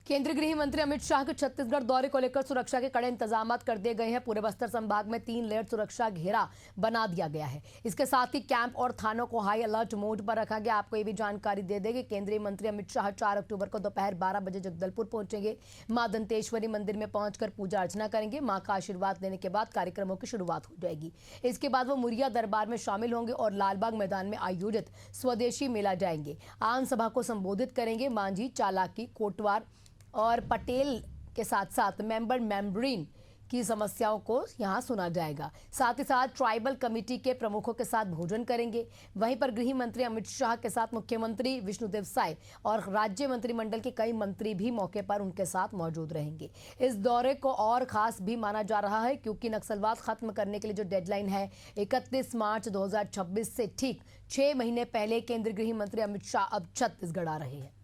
केंद्रीय गृह मंत्री अमित शाह के छत्तीसगढ़ दौरे को लेकर सुरक्षा के कड़े इंतजाम कर दिए गए हैं। पूरे बस्तर संभाग में 3 लेयर सुरक्षा घेरा बना दिया गया है। इसके साथ ही कैंप और थानों को हाई अलर्ट मोड पर रखा गया। आपको ये भी जानकारी दे दें कि केंद्रीय मंत्री अमित शाह 4 अक्टूबर को दोपहर 12 बजे जगदलपुर पहुंचेंगे। मां दंतेश्वरी मंदिर में पहुंचकर पूजा अर्चना करेंगे। मां का आशीर्वाद लेने के बाद कार्यक्रमों की शुरुआत हो जाएगी। इसके बाद वो मुरिया दरबार में शामिल होंगे और लालबाग मैदान में आयोजित स्वदेशी मेला जाएंगे। आम सभा को संबोधित करेंगे। मांझी, चालाकी, कोटवार और पटेल के साथ साथ मेंबरीन की समस्याओं को यहां सुना जाएगा। साथ ही साथ ट्राइबल कमेटी के प्रमुखों के साथ भोजन करेंगे। वहीं पर गृह मंत्री अमित शाह के साथ मुख्यमंत्री विष्णुदेव साय और राज्य मंत्रिमंडल के कई मंत्री भी मौके पर उनके साथ मौजूद रहेंगे। इस दौरे को और खास भी माना जा रहा है क्योंकि नक्सलवाद खत्म करने के लिए जो डेडलाइन है 31 मार्च 2026 से ठीक 6 महीने पहले केंद्रीय गृह मंत्री अमित शाह अब छत्तीसगढ़ आ रहे हैं।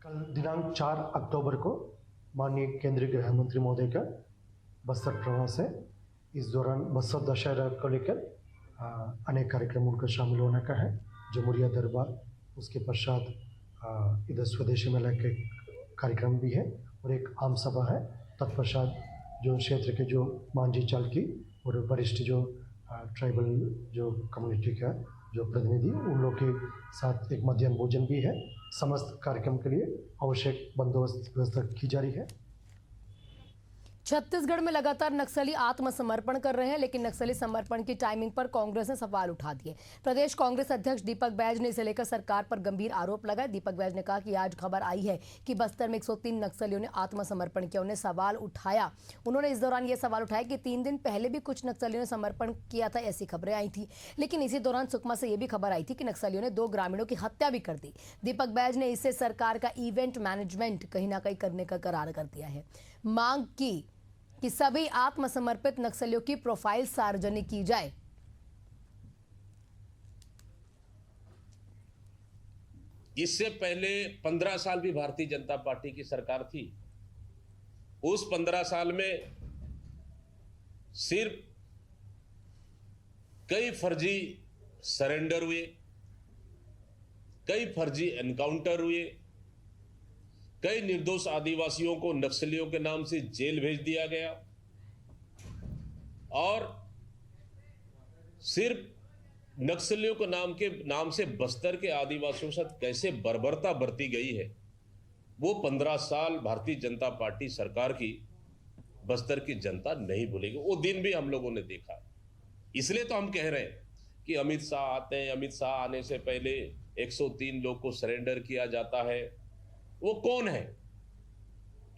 कल दिनांक 4 अक्टूबर को माननीय केंद्रीय गृह मंत्री महोदय का बस्तर प्रवास है। इस दौरान बस्तर दशहरा को लेकर अनेक कार्यक्रमों का शामिल होने का है। जमुरिया दरबार, उसके पश्चात इधर स्वदेशी मेला के कार्यक्रम भी है और एक आम सभा है। तत्पश्चात जो क्षेत्र के जो मांझी, चालकी और वरिष्ठ जो ट्राइबल जो कम्युनिटी का जो प्रतिनिधि उन लोग के साथ एक मध्याह्न भोजन भी है। समस्त कार्यक्रम के लिए आवश्यक बंदोबस्त व्यवस्था की जा रही है। छत्तीसगढ़ में लगातार नक्सली आत्मसमर्पण कर रहे हैं, लेकिन नक्सली समर्पण की टाइमिंग पर कांग्रेस ने सवाल उठा दिए। प्रदेश कांग्रेस अध्यक्ष दीपक बैज ने इसे लेकर सरकार पर गंभीर आरोप लगाए। दीपक बैज ने कहा कि आज खबर आई है कि बस्तर में 103 नक्सलियों ने आत्मसमर्पण किया। उन्हें सवाल उठाया। उन्होंने इस दौरान यह सवाल उठाया कि 3 दिन पहले भी कुछ नक्सलियों ने समर्पण किया था, ऐसी खबरें आई थी। लेकिन इसी दौरान सुकमा से यह भी खबर आई थी कि नक्सलियों ने 2 ग्रामीणों की हत्या भी कर दी। दीपक बैज ने इससे सरकार का इवेंट मैनेजमेंट कहीं ना कहीं करने का करार कर दिया है। मांग की कि सभी आत्मसमर्पित नक्सलियों की प्रोफाइल सार्वजनिक की जाए। इससे पहले 15 साल भी भारतीय जनता पार्टी की सरकार थी। उस 15 साल में सिर्फ कई फर्जी सरेंडर हुए, कई फर्जी एनकाउंटर हुए, कई निर्दोष आदिवासियों को नक्सलियों के नाम से जेल भेज दिया गया और सिर्फ नक्सलियों के नाम से बस्तर के आदिवासियों के साथ कैसे बर्बरता बरती गई है, वो 15 साल भारतीय जनता पार्टी सरकार की बस्तर की जनता नहीं भूलेगी। वो दिन भी हम लोगों ने देखा। इसलिए तो हम कह रहे हैं कि अमित शाह आते हैं। अमित शाह आने से पहले 103 लोग को सरेंडर किया जाता है। वो कौन है?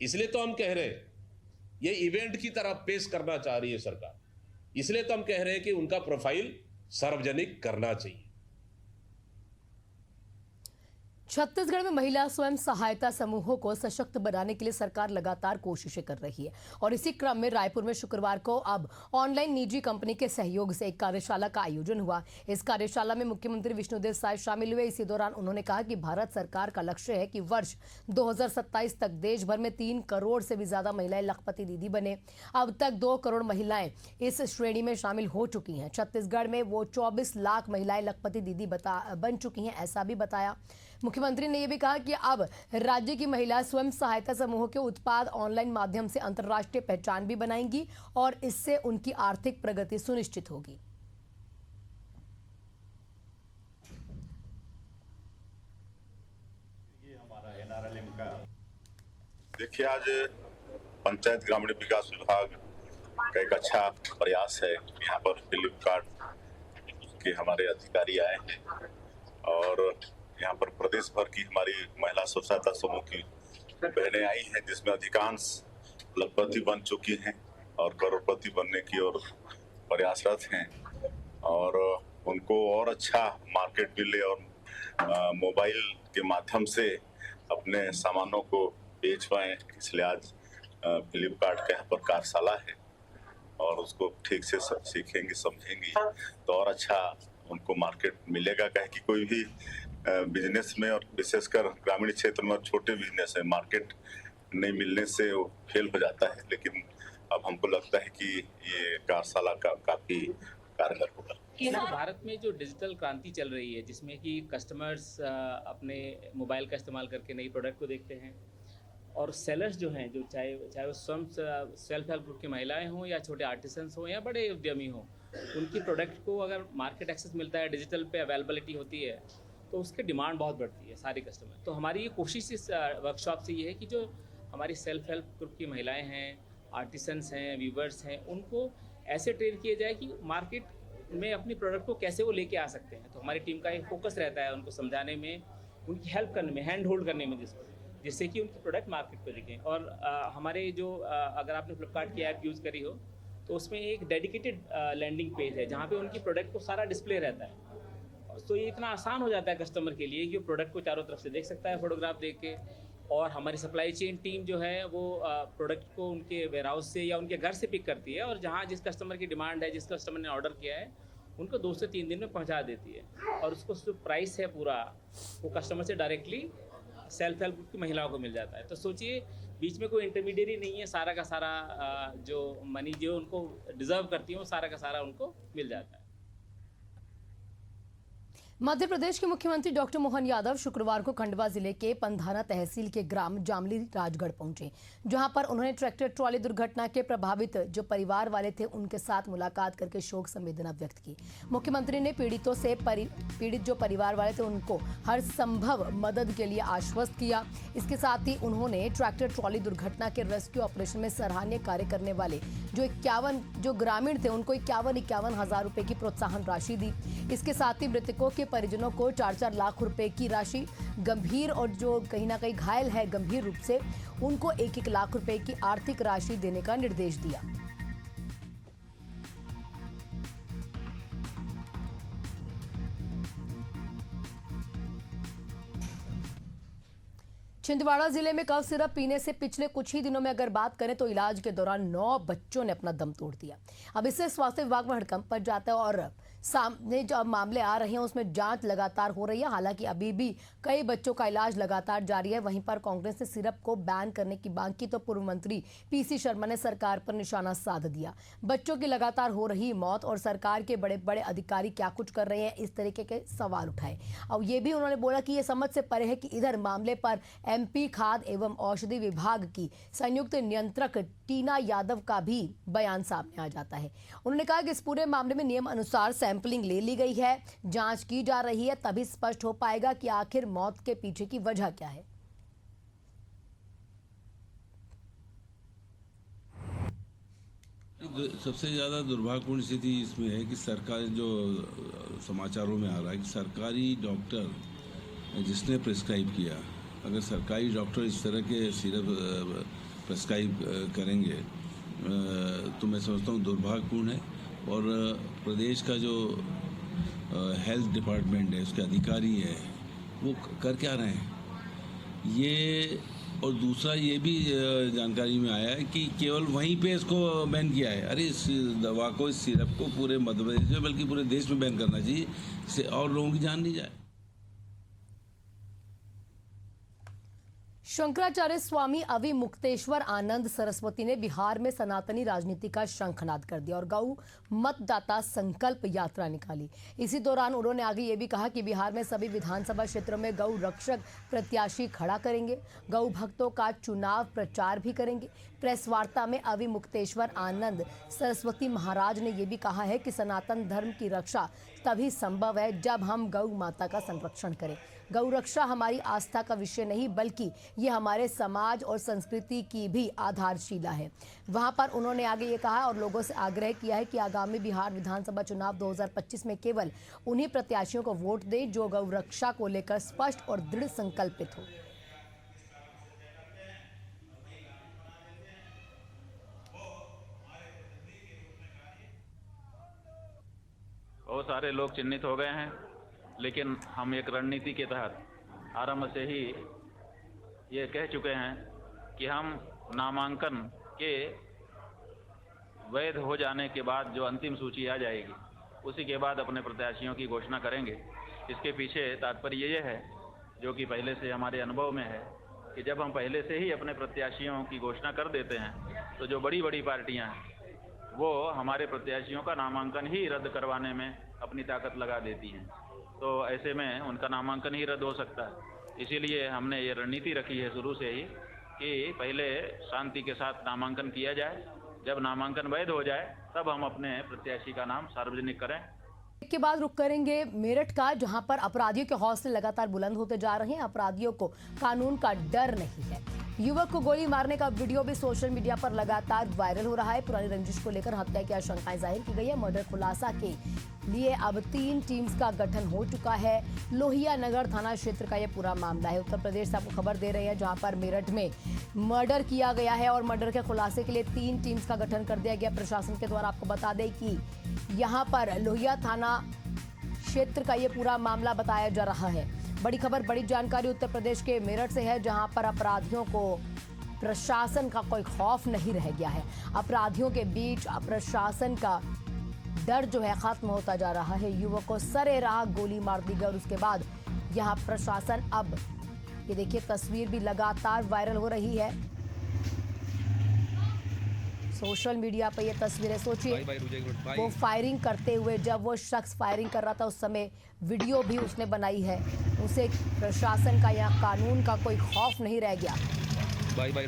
इसलिए तो हम कह रहे हैं ये इवेंट की तरह पेश करना चाह रही है सरकार। इसलिए तो हम कह रहे हैं कि उनका प्रोफाइल सार्वजनिक करना चाहिए। छत्तीसगढ़ में महिला स्वयं सहायता समूहों को सशक्त बनाने के लिए सरकार लगातार कोशिशें कर रही है और इसी क्रम में रायपुर में शुक्रवार को अब ऑनलाइन निजी कंपनी के सहयोग से एक कार्यशाला का आयोजन हुआ। इस कार्यशाला में मुख्यमंत्री विष्णुदेव साय शामिल हुए। इसी दौरान उन्होंने कहा कि भारत सरकार का लक्ष्य है कि वर्ष 2027 तक देश भर में 3 करोड़ से भी ज्यादा महिलाएं लखपति दीदी बने। अब तक 2 करोड़ महिलाएं इस श्रेणी में शामिल हो चुकी हैं। छत्तीसगढ़ में वो 24 लाख महिलाएं लखपति दीदी बन चुकी हैं, ऐसा भी बताया। मुख्यमंत्री ने यह भी कहा कि अब राज्य की महिला स्वयं सहायता समूहों के उत्पाद ऑनलाइन माध्यम से अंतर्राष्ट्रीय पहचान भी बनाएंगी और इससे उनकी आर्थिक प्रगति सुनिश्चित होगी। ये हमारा NRLM का देखिए, आज पंचायत ग्रामीण विकास विभाग का एक अच्छा प्रयास है। यहाँ पर फ्लिपकार्ट के हमारे अधिकारी आए हैं और यहाँ पर प्रदेश भर की हमारी महिला स्व सहायता समूह की बहनें आई हैं, जिसमें अधिकांश लखपति बन चुकी हैं और करोड़पति बनने की ओर प्रयासरत हैं और उनको और अच्छा मार्केट मिले और मोबाइल के माध्यम से अपने सामानों को बेच पाएं। इसलिए आज फ्लिपकार्ट के यहाँ पर कार्यशाला है और उसको ठीक से सब सीखेंगी, समझेंगी तो और अच्छा उनको मार्केट मिलेगा। कहे कि कोई भी बिजनेस में और विशेषकर ग्रामीण क्षेत्र में छोटे बिजनेस है, मार्केट नहीं मिलने से वो फेल हो जाता है। लेकिन अब हमको लगता है कि ये कार्यशाला का काफी कारगर होगा। भारत में जो डिजिटल क्रांति चल रही है, जिसमें कि कस्टमर्स अपने मोबाइल का इस्तेमाल करके नई प्रोडक्ट को देखते हैं, और सेलर्स जो हैं, जो चाहे वो स्वयं सेल्फ हेल्प ग्रुप की महिलाएं हों या छोटे आर्टिसंस हों या बड़े उद्यमी हों, उनकी प्रोडक्ट को अगर मार्केट एक्सेस मिलता है, डिजिटल पे अवेलेबिलिटी होती है, तो उसकी डिमांड बहुत बढ़ती है सारे कस्टमर। तो हमारी ये कोशिश इस वर्कशॉप से ये है कि जो हमारी सेल्फ हेल्प ग्रुप की महिलाएँ हैं, आर्टिसंस हैं, वीवर्स हैं, उनको ऐसे ट्रेन किया जाए कि मार्केट में अपनी प्रोडक्ट को कैसे वो लेके आ सकते हैं। तो हमारी टीम का एक फोकस रहता है उनको समझाने में, उनकी हेल्प करने में, हैंड होल्ड करने में, जिससे कि उनकी प्रोडक्ट मार्केट पे दिखें। और हमारे जो अगर आपने फ्लिपकार्ट की ऐप यूज़ करी हो तो उसमें एक डेडिकेटेड लैंडिंग पेज है जहाँ पे उनकी प्रोडक्ट को सारा डिस्प्ले रहता है। तो ये इतना आसान हो जाता है कस्टमर के लिए कि वो प्रोडक्ट को चारों तरफ से देख सकता है फोटोग्राफ देख के। और हमारी सप्लाई चेन टीम जो है वो प्रोडक्ट को उनके वेयरहाउस से या उनके घर से पिक करती है, और जहाँ जिस कस्टमर की डिमांड है, जिस कस्टमर ने ऑर्डर किया है, उनको 2 से 3 दिन में पहुंचा देती है। और उसको जो प्राइस है पूरा, वो कस्टमर से डायरेक्टली सेल्फ हेल्प ग्रुप की महिलाओं को मिल जाता है। तो सोचिए, बीच में कोई इंटरमीडिएरी नहीं है, सारा का सारा जो मनी जो उनको डिजर्व करती है वो सारा का सारा उनको मिल जाता है। मध्य प्रदेश के मुख्यमंत्री डॉक्टर मोहन यादव शुक्रवार को खंडवा जिले के पंधाना तहसील के ग्राम जामली राजगढ़ पहुंचे, जहां पर उन्होंने ट्रैक्टर ट्रॉली दुर्घटना के प्रभावित जो परिवार वाले थे उनके साथ मुलाकात करके शोक संवेदना व्यक्त की। मुख्यमंत्री ने पीड़ित जो परिवार वाले थे उनको हर संभव मदद के लिए आश्वस्त किया। इसके साथ ही उन्होंने ट्रैक्टर ट्रॉली दुर्घटना के रेस्क्यू ऑपरेशन में सराहनीय कार्य करने वाले जो 51 जो ग्रामीण थे उनको 51 हजार रुपए की प्रोत्साहन राशि दी। इसके साथ ही मृतकों के परिजनों को 4-4 लाख रुपए की राशि, गंभीर और जो कहीं ना कहीं घायल है गंभीर रूप से, उनको 1-1 लाख रुपए की आर्थिक राशि देने का निर्देश दिया। छिंदवाड़ा जिले में कफ सिरप पीने से पिछले कुछ ही दिनों में अगर बात करें तो इलाज के दौरान 9 बच्चों ने अपना दम तोड़ दिया। अब इससे स्वास्थ्य विभाग में हड़कंप मच जाता है और सामने जो मामले आ रहे हैं उसमें जांच लगातार हो रही है। हालांकि अभी भी कई बच्चों का इलाज लगातार जारी है। वहीं पर कांग्रेस ने सिरप को बैन करने की मांग की तो पूर्व मंत्री पीसी शर्मा ने सरकार पर निशाना साध दिया। बच्चों की लगातार हो रही मौत और सरकार के बड़े बड़े अधिकारी क्या कुछ कर रहे हैं, इस तरीके के सवाल उठाए। और ये भी उन्होंने बोला कि ये समझ से परे है कि इधर मामले पर एमपी खाद्य एवं औषधि विभाग की संयुक्त नियंत्रक टीना यादव का भी बयान सामने आ जाता है। उन्होंने कहा कि इस पूरे मामले में नियम अनुसार सैंपलिंग ले ली गई है, जांच की जा रही है, तभी स्पष्ट हो पाएगा कि आखिर मौत के पीछे की वजह क्या है। सबसे ज़्यादा दुर्भाग्यपूर्ण स्थिति इसमें है कि सरकार जो समाचारों में आ रहा है कि सरकारी डॉक्टर जिसने प्रिस्क्राइब किया, अगर सरकारी डॉक्टर इस तरह के सिरप प्रिस्क्राइब करेंगे तो मैं समझता हूँ दुर्भाग्यपूर्ण है। और प्रदेश का जो हेल्थ डिपार्टमेंट है, उसके अधिकारी है, वो कर क्या रहे हैं ये। और दूसरा ये भी जानकारी में आया है कि केवल वहीं पे इसको बैन किया है। अरे इस दवा को, इस सिरप को पूरे मध्य प्रदेश में बल्कि पूरे देश में बैन करना चाहिए, इससे और लोगों की जान नहीं जाए। शंकराचार्य स्वामी अविमुक्तेश्वर आनंद सरस्वती ने बिहार में सनातनी राजनीति का शंखनाद कर दिया और गौ मतदाता संकल्प यात्रा निकाली। इसी दौरान उन्होंने आगे ये भी कहा कि बिहार में सभी विधानसभा क्षेत्रों में गौ रक्षक प्रत्याशी खड़ा करेंगे, गौ भक्तों का चुनाव प्रचार भी करेंगे। प्रेस वार्ता में अविमुक्तेश्वर आनंद सरस्वती महाराज ने यह भी कहा है कि सनातन धर्म की रक्षा तभी संभव है जब हम गौ माता का संरक्षण करें। गौ रक्षा हमारी आस्था का विषय नहीं बल्कि ये हमारे समाज और संस्कृति की भी आधारशिला है। वहां पर उन्होंने आगे ये कहा और लोगों से आग्रह किया है कि आगामी बिहार विधानसभा चुनाव 2025 में केवल उन्हीं प्रत्याशियों को वोट दें जो गौ रक्षा को लेकर स्पष्ट और दृढ़ संकल्पित हो। बहुत सारे लोग चिन्हित हो गए हैं, लेकिन हम एक रणनीति के तहत आरंभ से ही ये कह चुके हैं कि हम नामांकन के वैध हो जाने के बाद जो अंतिम सूची आ जाएगी उसी के बाद अपने प्रत्याशियों की घोषणा करेंगे। इसके पीछे तात्पर्य ये है, जो कि पहले से हमारे अनुभव में है, कि जब हम पहले से ही अपने प्रत्याशियों की घोषणा कर देते हैं तो जो बड़ी बड़ी पार्टियां हैं वो हमारे प्रत्याशियों का नामांकन ही रद्द करवाने में अपनी ताकत लगा देती हैं, तो ऐसे में उनका नामांकन ही रद्द हो सकता है। इसीलिए हमने ये रणनीति रखी है शुरू से ही कि पहले शांति के साथ नामांकन किया जाए, जब नामांकन वैध हो जाए तब हम अपने प्रत्याशी का नाम सार्वजनिक करें। के बाद रुक करेंगे मेरठ का, जहां पर अपराधियों के हौसले लगातार बुलंद होते जा रहे हैं। अपराधियों को कानून का डर नहीं है। युवक को गोली मारने का वीडियो भी सोशल मीडिया पर लगातार वायरल हो रहा है। पुरानी रंजिश को लेकर हत्या की आशंकाएं जाहिर की गई है। मर्डर खुलासा के लिए अब 3 टीम्स का गठन हो चुका है। लोहिया नगर थाना क्षेत्र का यह पूरा मामला है। उत्तर प्रदेश से आपको खबर दे रहे हैं, जहां पर मेरठ में मर्डर किया गया है और मर्डर के खुलासे के लिए 3 टीम्स का गठन कर दिया गया प्रशासन के द्वारा। आपको बता दें कि यहाँ पर लोहिया थाना क्षेत्र का ये पूरा मामला बताया जा रहा है। बड़ी खबर, बड़ी जानकारी उत्तर प्रदेश के मेरठ से है, जहां पर अपराधियों को प्रशासन का कोई खौफ नहीं रह गया है। अपराधियों के बीच प्रशासन का डर जो है खत्म होता जा रहा है। युवक को सरेराह गोली मार दी गई और उसके बाद यहां प्रशासन, अब ये देखिए तस्वीर भी लगातार वायरल हो रही है सोशल मीडिया पर। ये तस्वीरें सोचिए, वो फायरिंग करते हुए, जब वो शख्स फायरिंग कर रहा था उस समय वीडियो भी उसने बनाई है। उसे प्रशासन का या कानून का कोई खौफ नहीं रह गया।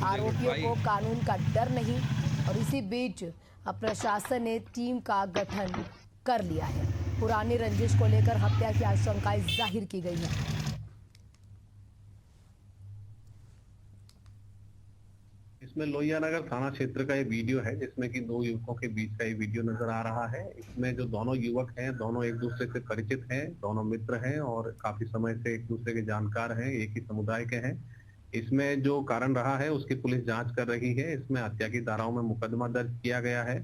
आरोपियों को कानून का डर नहीं, और इसी बीच अब प्रशासन ने टीम का गठन कर लिया है। पुरानी रंजिश को लेकर हत्या की आशंकाएं जाहिर की गई है। इसमें लोहिया नगर थाना क्षेत्र का ये वीडियो है, जिसमें कि 2 युवकों के बीच का ये वीडियो नजर आ रहा है। इसमें जो दोनों युवक हैं, दोनों एक दूसरे से परिचित हैं, दोनों मित्र हैं और काफी समय से एक दूसरे के जानकार हैं, एक ही समुदाय के हैं। इसमें जो कारण रहा है उसकी पुलिस जांच कर रही है। इसमें हत्या की धाराओं में मुकदमा दर्ज किया गया है।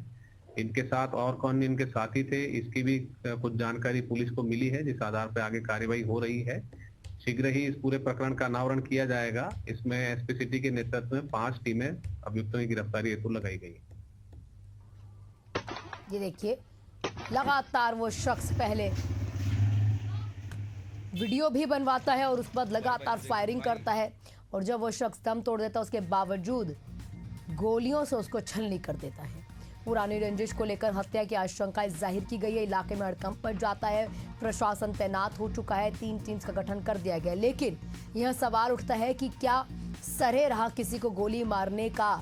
इनके साथ और कौन इनके साथी थे, इसकी भी कुछ जानकारी पुलिस को मिली है, जिस आधार पर आगे कार्रवाई हो रही है। शीघ्र ही इस पूरे प्रकरण का अनावरण किया जाएगा। इसमें एसपी सिटी के नेतृत्व में 5 टीमें अभियुक्तों की गिरफ्तारी हेतु लगाई गई। ये देखिए, लगातार वो शख्स पहले वीडियो भी बनवाता है और उस पर लगातार फायरिंग करता है, और जब वो शख्स दम तोड़ देता है उसके बावजूद गोलियों से उसको छलनी कर देता है। पुरानी रंजिश को लेकर हत्या की आशंकाएं जाहिर की गई है। इलाके में हड़कंप मच जाता है। प्रशासन तैनात हो चुका है। 3 टीम्स का गठन कर दिया गया। लेकिन यह सवाल उठता है कि क्या सरेराह किसी को गोली मारने का,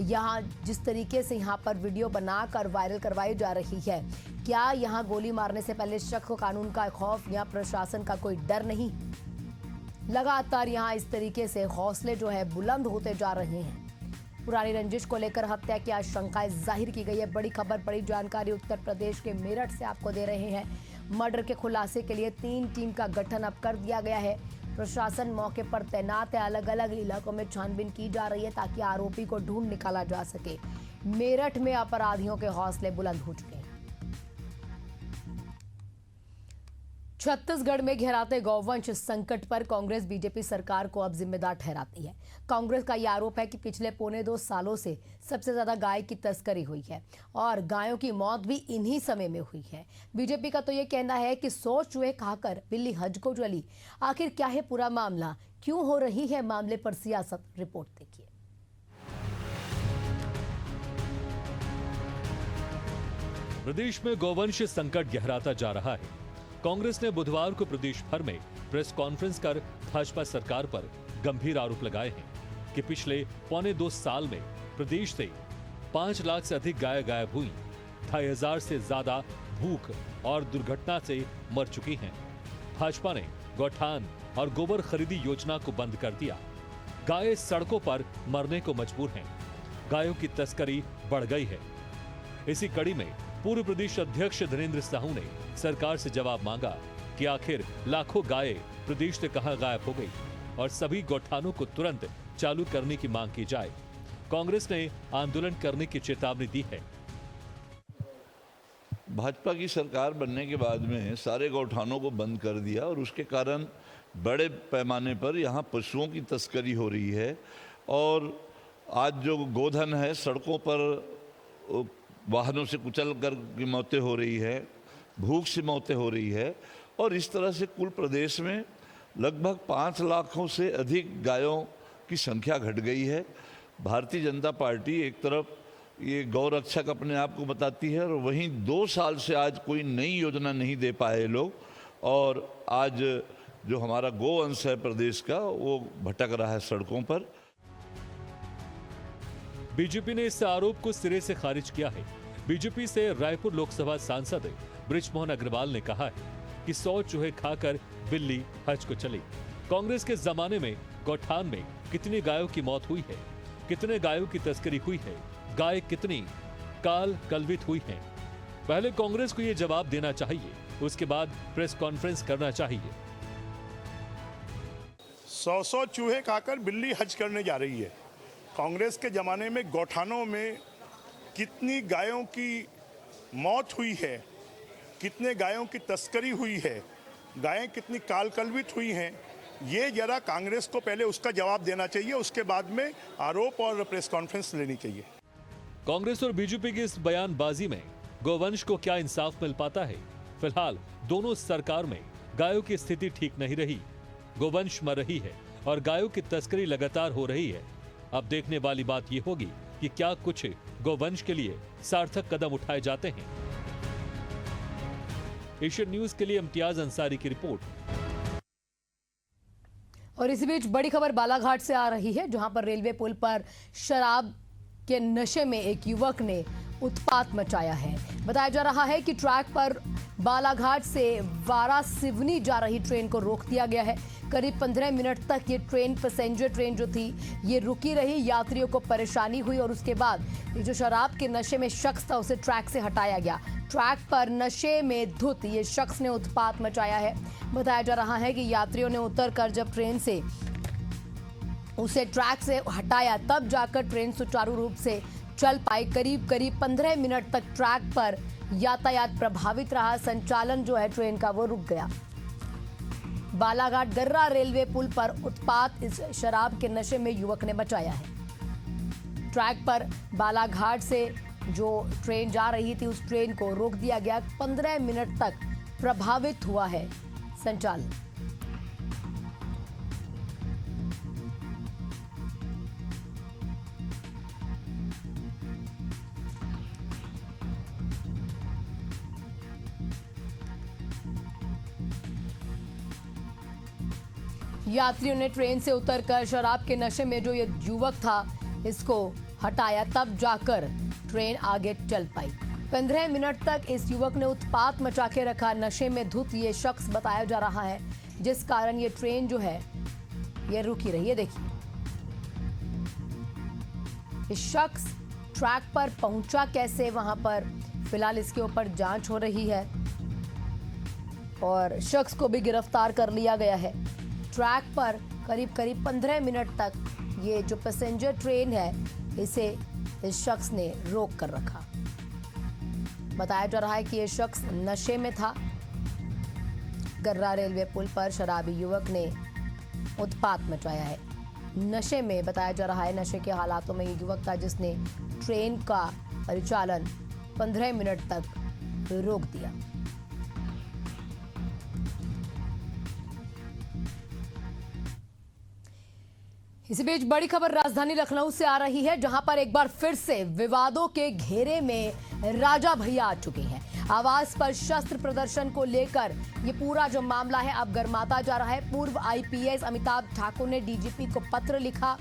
यहाँ जिस तरीके से यहाँ पर वीडियो बनाकर वायरल करवाई जा रही है, क्या यहाँ गोली मारने से पहले शख्स को कानून का खौफ या प्रशासन का कोई डर नहीं? लगातार यहाँ इस तरीके से हौसले जो है बुलंद होते जा रहे हैं। पुरानी रंजिश को लेकर हत्या की आशंकाएं जाहिर की गई है। बड़ी खबर, बड़ी जानकारी उत्तर प्रदेश के मेरठ से आपको दे रहे हैं। मर्डर के खुलासे के लिए 3 टीम का गठन अब कर दिया गया है। प्रशासन मौके पर तैनात है। अलग अलग इलाकों में छानबीन की जा रही है ताकि आरोपी को ढूंढ निकाला जा सके। मेरठ में अपराधियों के हौसले बुलंद हो चुके हैं। छत्तीसगढ़ में गहराते गौवंश संकट पर कांग्रेस बीजेपी सरकार को अब जिम्मेदार ठहराती है। कांग्रेस का यह आरोप है कि पिछले 1.25 सालों से सबसे ज्यादा गाय की तस्करी हुई है और गायों की मौत भी इन्हीं समय में हुई है। बीजेपी का तो ये कहना है कि 100 चूहे खाकर बिल्ली हज को चली। आखिर क्या है पूरा मामला, क्यों हो रही है मामले पर सियासत? रिपोर्ट देखिए। प्रदेश में गौवंश संकट गहराता जा रहा है। कांग्रेस ने बुधवार को प्रदेश भर में प्रेस कॉन्फ्रेंस कर भाजपा सरकार पर गंभीर आरोप लगाए हैं कि पिछले 1.25 साल में प्रदेश से 5 लाख से अधिक गाय गायब हुई, 2,500 से ज्यादा भूख और दुर्घटना से मर चुकी हैं। भाजपा ने गौठान और गोबर खरीदी योजना को बंद कर दिया। गाय सड़कों पर मरने को मजबूर हैं। गायों की तस्करी बढ़ गई है। इसी कड़ी में पूर्व प्रदेश अध्यक्ष धनेंद्र साहू ने सरकार से जवाब मांगा कि आखिर लाखों गायें प्रदेश से कहां गायब हो गई और सभी गौठानों को तुरंत चालू करने की मांग की जाए। कांग्रेस ने आंदोलन करने की चेतावनी दी है। भाजपा की सरकार बनने के बाद में सारे गौठानों को बंद कर दिया और उसके कारण बड़े पैमाने पर यहाँ पशुओं की तस्करी हो रही है और आज जो गोधन है सड़कों पर वाहनों से कुचल कर की मौतें हो रही है, भूख से मौतें हो रही है और इस तरह से कुल प्रदेश में लगभग 5 लाखों से अधिक गायों की संख्या घट गई है। भारतीय जनता पार्टी एक तरफ ये गौरक्षक अपने आप को बताती है, और वहीं 2 साल से आज कोई नई योजना नहीं दे पाए लोग, और आज जो हमारा गोवंश है प्रदेश का वो भटक रहा है सड़कों पर। बीजेपी ने इस आरोप को सिरे से खारिज किया है। बीजेपी से रायपुर लोकसभा सांसद बृजमोहन अग्रवाल ने कहा है कि 100 चूहे खाकर बिल्ली हज को चली। कांग्रेस के जमाने में गौठान में कितनी गायों की मौत हुई है, कितने गायों की तस्करी हुई है, गाय कितनी काल कलवित हुई हैं। पहले कांग्रेस को यह जवाब देना चाहिए, उसके बाद प्रेस कॉन्फ्रेंस करना चाहिए। 100 चूहे खाकर बिल्ली हज करने जा रही है। कांग्रेस के ज़माने में गौठानों में कितनी गायों की मौत हुई है, कितने गायों की तस्करी हुई है, गायें कितनी काल कलवित हुई हैं, ये जरा कांग्रेस को पहले उसका जवाब देना चाहिए, उसके बाद में आरोप और प्रेस कॉन्फ्रेंस लेनी चाहिए। कांग्रेस और बीजेपी की इस बयानबाजी में गोवंश को क्या इंसाफ मिल पाता है? फिलहाल दोनों सरकार में गायों की स्थिति ठीक नहीं रही, गोवंश मर रही है और गायों की तस्करी लगातार हो रही है। अब देखने वाली बात यह होगी कि क्या कुछ गोवंश के लिए सार्थक कदम उठाए जाते हैं। एशियन न्यूज के लिए इम्तियाज अंसारी की रिपोर्ट। और इसी बीच बड़ी खबर बालाघाट से आ रही है, जहां पर रेलवे पुल पर शराब के नशे में एक युवक ने उत्पात मचाया है। बताया जा रहा है कि ट्रैक पर बालाघाट से वारासिवनी जा रही ट्रेन को रोक दिया गया है। करीब 15 मिनट तक ये ट्रेन, पैसेंजर ट्रेन जो थी, ये रुकी रही। यात्रियों को परेशानी हुई और उसके बाद ये जो शराब के नशे में शख्स था उसे ट्रैक से हटाया गया। ट्रैक पर नशे में धुत ये शख्स ने उत्पात मचाया है। बताया जा रहा है कि यात्रियों ने उतरकर जब ट्रेन से उसे ट्रैक से हटाया, तब जाकर ट्रेन सुचारू रूप से चल पाई। करीब 15 मिनट तक ट्रैक पर यातायात प्रभावित रहा। संचालन जो है ट्रेन का वो रुक गया। बालाघाट गर्रा रेलवे पुल पर उत्पात इस शराब के नशे में युवक ने मचाया है। ट्रैक पर बालाघाट से जो ट्रेन जा रही थी उस ट्रेन को रोक दिया गया। 15 मिनट तक प्रभावित हुआ है संचालन। यात्रियों ने ट्रेन से उतरकर शराब के नशे में जो ये युवक था इसको हटाया, तब जाकर ट्रेन आगे चल पाई। 15 मिनट तक इस युवक ने उत्पात मचा के रखा। नशे में धुत ये शख्स बताया जा रहा है, जिस कारण ये ट्रेन जो है ये रुकी रही है। देखिए, इस शख्स ट्रैक पर पहुंचा कैसे, वहां पर फिलहाल इसके ऊपर जांच हो रही है और शख्स को भी गिरफ्तार कर लिया गया है। ट्रैक पर करीब 15 मिनट तक ये जो पैसेंजर ट्रेन है इसे इस शख्स ने रोक कर रखा। बताया जा रहा है कि ये शख्स नशे में था। गर्रा रेलवे पुल पर शराबी युवक ने उत्पात मचाया है। नशे में बताया जा रहा है, नशे के हालातों में ये युवक था जिसने ट्रेन का परिचालन 15 मिनट तक रोक दिया। इसी बीच बड़ी खबर राजधानी लखनऊ से आ रही है, जहां पर एक बार फिर से विवादों के घेरे में राजा भैया आ चुके हैं। आवास पर शस्त्र प्रदर्शन को लेकर ये पूरा जो मामला है अब गर्माता जा रहा है। पूर्व आईपीएस अमिताभ ठाकुर ने डीजीपी को पत्र लिखा।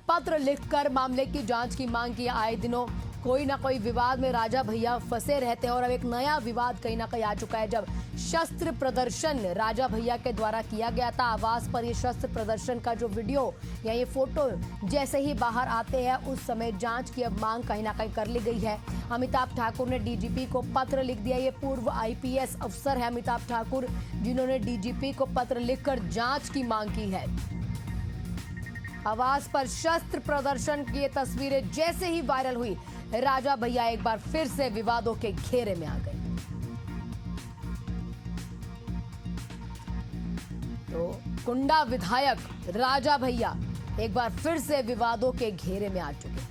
पत्र लिखकर मामले की जांच की मांग की। आए दिनों कोई ना कोई विवाद में राजा भैया फंसे रहते हैं और अब एक नया विवाद कहीं ना कहीं आ चुका है, जब शस्त्र प्रदर्शन राजा भैया के द्वारा किया गया था। आवास पर ये शस्त्र प्रदर्शन का जो वीडियो या ये फोटो जैसे ही बाहर आते हैं उस समय जांच की अब मांग कहीं ना कहीं कर ली गई है। अमिताभ ठाकुर ने डीजीपी को पत्र लिख दिया। ये पूर्व आईपीएस अफसर है अमिताभ ठाकुर, जिन्होंने डीजीपी को पत्र लिखकर जांच की मांग की है। आवास पर शस्त्र प्रदर्शन की ये तस्वीरें जैसे ही वायरल हुई, राजा भैया एक बार फिर से विवादों के घेरे में आ गए। तो कुंडा विधायक राजा भैया एक बार फिर से विवादों के घेरे में आ चुके हैं।